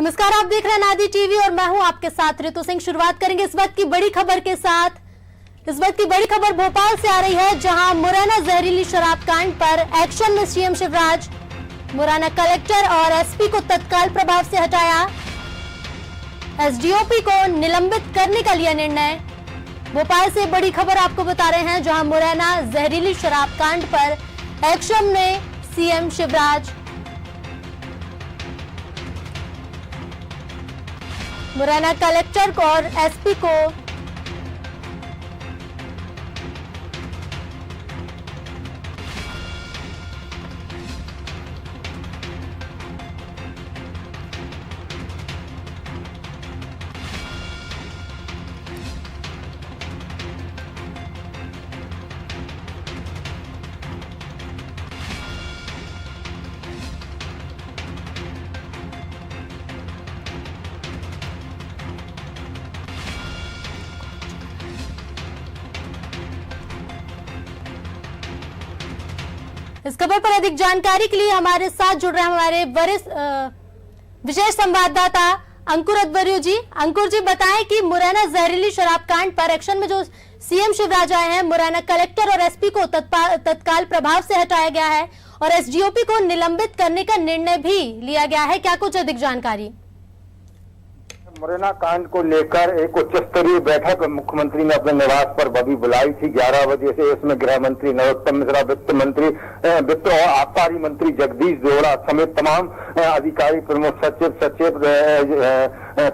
नमस्कार, आप देख रहे हैं नादी टीवी और मैं हूं आपके साथ ऋतु सिंह। शुरुआत करेंगे इस वक्त की बड़ी खबर के साथ। इस वक्त की बड़ी खबर भोपाल से आ रही है, जहां मुरैना जहरीली शराब कांड पर एक्शन में सीएम शिवराज। मुरैना कलेक्टर और एसपी को तत्काल प्रभाव से हटाया। एसडीओपी को निलंबित करने का लिया निर्णय। भोपाल से बड़ी खबर आपको बता रहे हैं, जहां मुरैना जहरीली शराब कांड पर एक्शन में सीएम शिवराज। मुरैना कलेक्टर को और एसपी को इस खबर पर अधिक जानकारी के लिए हमारे साथ जुड़ रहे हैं हमारे वरिष्ठ विशेष संवाददाता अंकुर अध्वर्यु जी। अंकुर जी, बताएं कि मुरैना जहरीली शराब कांड पर एक्शन में जो सीएम शिवराज आए हैं, मुरैना कलेक्टर और एसपी को तत्काल प्रभाव से हटाया गया है और एसडीओपी को निलंबित करने का निर्णय भी लिया गया है। क्या कुछ अधिक जानकारी? मुरैना कांड को लेकर एक उच्च स्तरीय बैठक मुख्यमंत्री ने अपने निवास पर अभी बुलाई थी 11 बजे से। इसमें गृह मंत्री नरोत्तम मिश्रा, वित्त मंत्री वित्त और आबकारी मंत्री जगदीश देवड़ा समेत तमाम अधिकारी, प्रमुख सचिव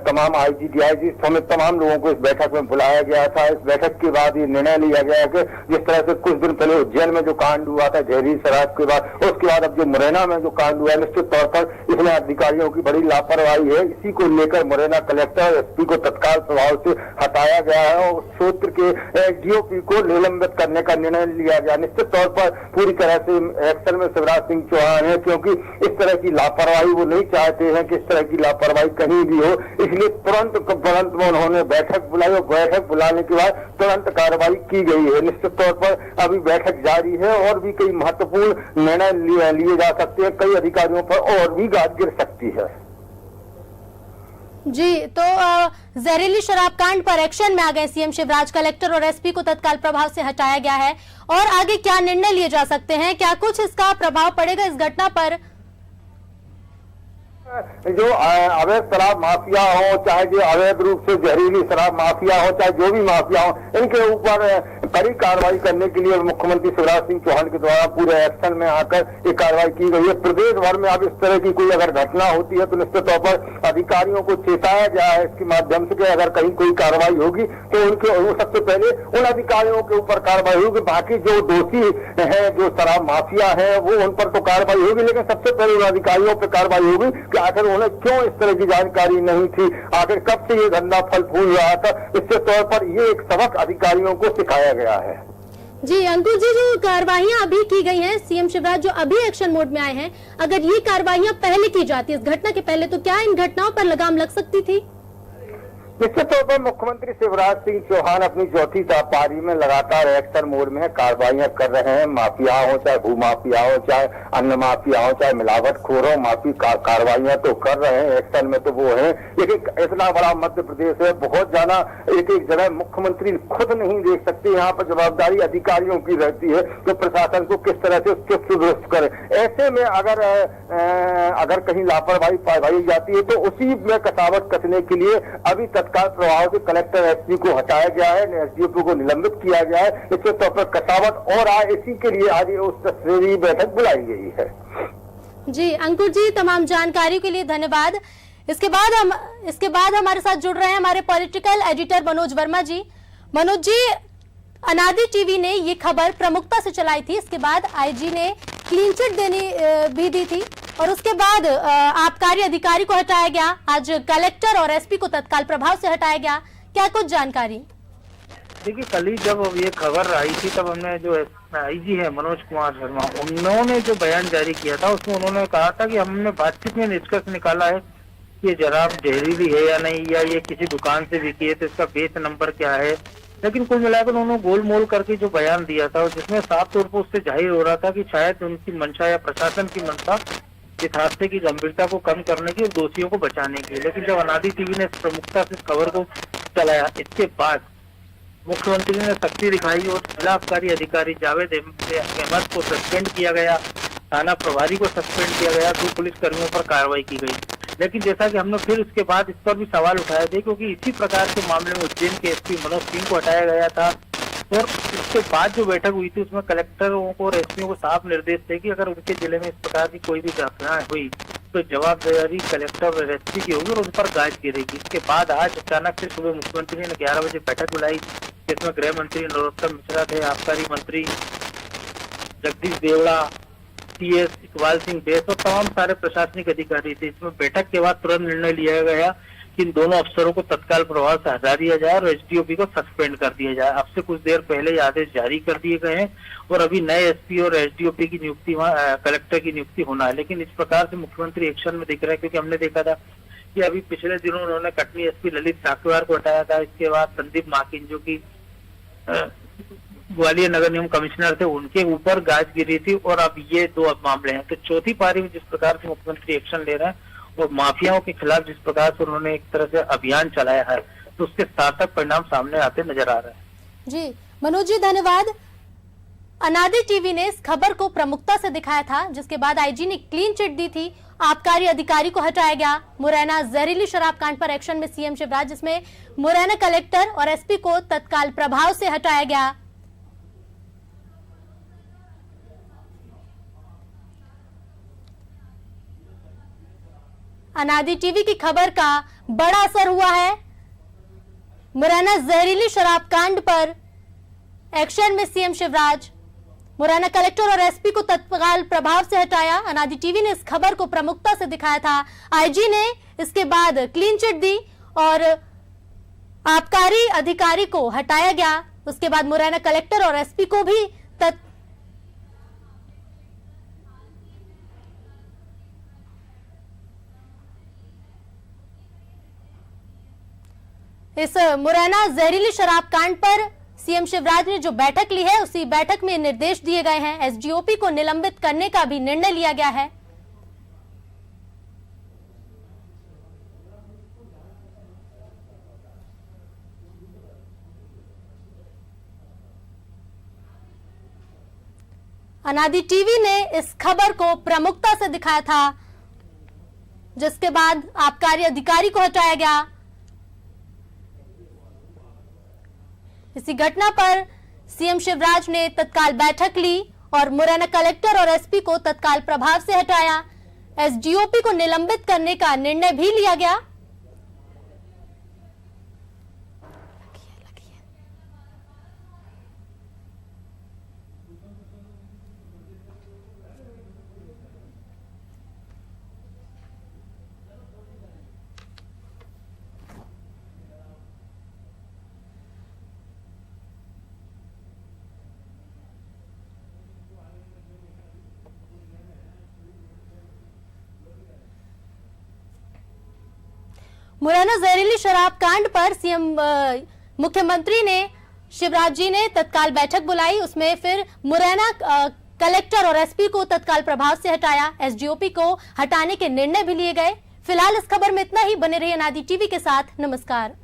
तमाम आईजी डीआईजी समेत तमाम लोगों को इस बैठक में बुलाया गया था। इस बैठक के बाद ये निर्णय लिया गया कि जिस तरह से कुछ दिन पहले उज्जैन में जो कांड हुआ था जहरीली शराब के बाद, उसके बाद अब जो मुरैना में जो कांड हुआ है, निश्चित तौर पर इसमें अधिकारियों की बड़ी लापरवाही है। इसी को लेकर मुरैना कलेक्टर एसपी को तत्काल प्रभाव से हटाया गया है और क्षेत्र के एसडीओपी को निलंबित करने का निर्णय लिया गया। निश्चित तौर पर पूरी तरह से एक्शन में शिवराज सिंह चौहान है, क्योंकि इस तरह की लापरवाही वो नहीं चाहते हैं कि इस तरह की लापरवाही कहीं भी हो। इसलिए तुरंत में उन्होंने बैठक बुलाई और बैठक बुलाने के बाद तुरंत कार्रवाई की गई है। निश्चित तौर पर अभी बैठक जारी है और भी कई महत्वपूर्ण निर्णय लिए जा सकते हैं। कई अधिकारियों पर और भी गाज गिर सकती है। जी, तो जहरीली शराब कांड पर एक्शन में आ गए सीएम शिवराज। कलेक्टर और एसपी को तत्काल प्रभाव से हटाया गया है और आगे क्या निर्णय लिए जा सकते हैं? क्या कुछ इसका प्रभाव पड़ेगा इस घटना पर? जो अवैध शराब माफिया हो, चाहे जो अवैध रूप से जहरीली शराब माफिया हो, चाहे जो भी माफिया हो, इनके ऊपर कड़ी कार्रवाई करने के लिए मुख्यमंत्री शिवराज सिंह चौहान के द्वारा पूरे एक्शन में आकर ये कार्रवाई की गई है। प्रदेश भर में अब इस तरह की कोई अगर घटना होती है तो निश्चित तौर पर अधिकारियों को चेताया गया है इसके माध्यम से कि अगर कहीं कोई कार्रवाई होगी तो उनके सबसे पहले उन अधिकारियों के ऊपर कार्रवाई होगी। बाकी जो दोषी है, जो शराब माफिया है, वो उन पर तो कार्रवाई होगी, लेकिन सबसे पहले उन अधिकारियों पर कार्रवाई होगी कि आखिर उन्हें क्यों इस तरह की जानकारी नहीं थी, आखिर कब से ये धंधा फल फूल रहा था। इसके तौर पर ये एक सबक अधिकारियों को सिखाया गया है। जी अंकुर जी, जो कार्रवाइयां अभी की गई हैं, सीएम शिवराज जो अभी एक्शन मोड में आए हैं, अगर ये कार्रवाइयां पहले की जाती, इस घटना के पहले, तो क्या इन घटनाओं पर लगाम लग सकती थी? निश्चित तौर पर मुख्यमंत्री शिवराज सिंह चौहान अपनी चौथी पारी में लगातार एक्शन मोड में है, कार्रवाइयां कर रहे हैं। माफिया हो, चाहे भू माफिया हो, चाहे अन्य माफिया हो, चाहे मिलावटखोर हो, माफी कार्रवाइयां तो कर रहे हैं, एक्शन में तो वो है। लेकिन इतना बड़ा मध्य प्रदेश है, बहुत ज्यादा एक जगह मुख्यमंत्री खुद नहीं देख सकते। यहाँ पर जवाबदारी अधिकारियों की रहती है तो प्रशासन को किस तरह से उसके दुरुस्त करे। ऐसे में अगर कहीं लापरवाही पाई जाती है तो उसी में कसावट कसने के लिए अभी तत्काल प्रभाव से कलेक्टर एसपी को हटाया गया है, एसडीओपी को निलंबित किया गया है। इसके तौर पर कसावट और आए, इसी के लिए आज उस स्तरीय बैठक बुलाई गई है। जी अंकुर जी, तमाम जानकारी के लिए धन्यवाद। इसके बाद हमारे साथ जुड़ रहे हैं हमारे पॉलिटिकल एडिटर मनोज वर्मा जी। मनोज जी, अनादि टीवी ने ये खबर प्रमुखता से चलाई थी, इसके बाद आईजी ने क्लीन चिट भी दी थी और उसके बाद आबकारी अधिकारी को हटाया गया। आज कलेक्टर और एसपी को तत्काल प्रभाव से हटाया गया। क्या कुछ जानकारी? देखिए, कल ही जब ये खबर आई थी तब हमने जो आईजी है मनोज कुमार शर्मा, उन्होंने जो बयान जारी किया था उसमें उन्होंने कहा था कि हमने बातचीत में निष्कर्ष निकाला है कि ये शराब जहरीली है या नहीं, या ये किसी दुकान से बिकी है तो इसका बेस नंबर क्या है। लेकिन कुल मिलाकर उन्होंने गोल मोल करके जो बयान दिया था, जिसमें साफ तौर पर उससे जाहिर हो रहा था कि शायद उनकी मंशा या प्रशासन की मंशा इस हादसे की गंभीरता को कम करने की और दोषियों को बचाने की। लेकिन जब अनादि टीवी ने प्रमुखता से इस खबर को चलाया, इसके बाद मुख्यमंत्री ने सख्ती दिखाई और जिला आबकारी अधिकारी जावेद अहमद को सस्पेंड किया गया, थाना प्रभारी को सस्पेंड किया गया, 2 पुलिस कर्मियों पर कार्रवाई की गई। लेकिन जैसा कि हमने फिर इसके बाद इस पर भी सवाल उठाए थे, क्योंकि इसी प्रकार के मामले में उज्जैन के एसपी मनोज सिंह को हटाया गया था और इसके बाद जो बैठक हुई थी उसमें कलेक्टरों को और एसपीओ को साफ निर्देश थे कि अगर उनके जिले में इस प्रकार की कोई भी घटना हुई तो जवाबदारी कलेक्टर और एसपी की होगी और उन पर गाज गिरेगी। इसके बाद आज अचानक से सुबह मुख्यमंत्री ने 11 बजे बैठक बुलाई, जिसमें गृह मंत्री नरोत्तम मिश्रा थे, आबकारी मंत्री जगदीश देवड़ा, CS इकबाल सिंह बेस और तमाम सारे प्रशासनिक अधिकारी थे। इसमें बैठक के बाद तुरंत निर्णय लिया गया कि इन दोनों अफसरों को तत्काल प्रभाव से हटा दिया जाए और एसडीओपी को सस्पेंड कर दिया जाए। अब से कुछ देर पहले ये आदेश जारी कर दिए गए हैं और अभी नए एसपी और एसडीओपी की नियुक्ति कलेक्टर की नियुक्ति होना है। लेकिन इस प्रकार से मुख्यमंत्री एक्शन में दिख रहा है, क्योंकि हमने देखा था कि अभी पिछले दिनों उन्होंने कटनी एसपी ललित साकवार को हटाया था। इसके बाद संदीप माकिन जो की ग्वालियर नगर निगम कमिश्नर थे, उनके ऊपर गाज गिरी थी और अब ये 2 मामले हैं। तो चौथी पारी में जिस प्रकार से मुख्यमंत्री एक्शन ले रहे हैं और माफियाओं के खिलाफ जिस प्रकार से उन्होंने एक तरह से अभियान चलाया है, तो उसके सार्थक परिणाम सामने आते नजर आ रहे हैं। जी मनोज जी धन्यवाद। अनादि टीवी ने इस खबर को प्रमुखता से दिखाया था, जिसके बाद आईजी ने क्लीन चिट दी थी, आबकारी अधिकारी को हटाया गया। मुरैना जहरीली शराब कांड पर एक्शन में सीएम शिवराज, जिसमें मुरैना कलेक्टर और एसपी को तत्काल प्रभाव से हटाया गया। अनादि टीवी की खबर का बड़ा असर हुआ है। मुरैना जहरीली शराब कांड पर एक्शन में सीएम शिवराज, मुरैना कलेक्टर और एसपी को तत्काल प्रभाव से हटाया। अनादि टीवी ने इस खबर को प्रमुखता से दिखाया था, आईजी ने इसके बाद क्लीन चिट दी और आबकारी अधिकारी को हटाया गया। उसके बाद मुरैना कलेक्टर और एसपी को भी इस मुरैना जहरीली शराब कांड पर सीएम शिवराज ने जो बैठक ली है, उसी बैठक में निर्देश दिए गए हैं। एसडीओपी को निलंबित करने का भी निर्णय लिया गया है। अनादि टीवी ने इस खबर को प्रमुखता से दिखाया था, जिसके बाद आबकारी अधिकारी को हटाया गया। इसी घटना पर सीएम शिवराज ने तत्काल बैठक ली और मुरैना कलेक्टर और एसपी को तत्काल प्रभाव से हटाया। एसडीओपी को निलंबित करने का निर्णय भी लिया गया। मुरैना जहरीली शराब कांड पर सीएम मुख्यमंत्री ने शिवराज जी ने तत्काल बैठक बुलाई। उसमें फिर मुरैना कलेक्टर और एसपी को तत्काल प्रभाव से हटाया। एसडीओपी को हटाने के निर्णय भी लिए गए। फिलहाल इस खबर में इतना ही। बने रहिए अनादि टीवी के साथ। नमस्कार।